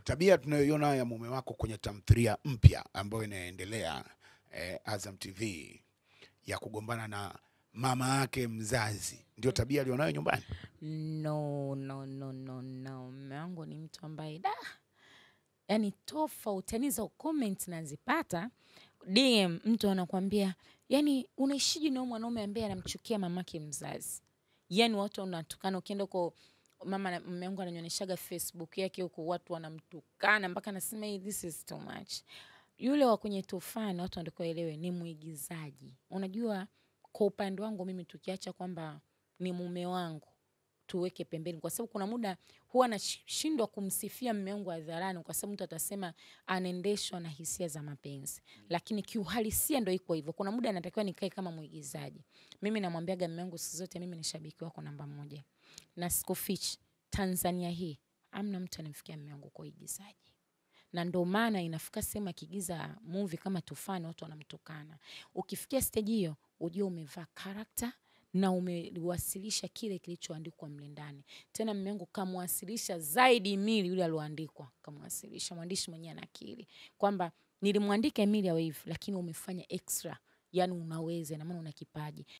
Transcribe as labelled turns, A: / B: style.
A: tabia tunayoiona ya mume wako kwenye tamthilia mpya ambayo inaendelea Azam TV ya kugombana na mama yake mzazi, ndio tabia alionayo nyumbani?
B: No. Mume wangu ni mtu ambaye yani tofauti, yani hizo comment nazipata DM, mtu anakuambia yani unaishije na mwanaume ambaye anamchukia mamake mzazi. Yani watu wanatukana, ukienda kwa mume wangu ananionyeshaga Facebook yake huko watu wanamtukana mpaka anasema hey, this is too much. Yule wa kwenye Tufani watu wanataka waelewe ni muigizaji. Unajua kwa upande wangu mimi tukiacha kwamba ni mume wangu, tuweke pembeni kwa sababu kuna muda huwa nashindwa kumsifia mume wangu hadharani kwa sababu mtu atasema anaendeshwa na hisia za mapenzi. Lakini kiuhalisia ndio iko hivyo. Kuna muda natakiwa nikae kama muigizaji. Mimi namwambiaga mume wangu siku zote mimi ni shabiki wako namba 1. Na sikufichi Tanzania hii amna mtu anamfikia mume wangu kwa uigizaji. Na ndio maana inafika sema kigiza movie kama Tufani watu wanamtukana. Ukifikia stage hiyo ujue umevaa character na umewasilisha kile kilichoandikwa mle ndani. Tena mume wangu kamwasilisha zaidi Emily yule alioandikwa, kamwasilisha mwandishi mwenyewe anakiri kwamba nilimwandika Emily awe hivi lakini umefanya extra, yani unaweza na maana una kipaji.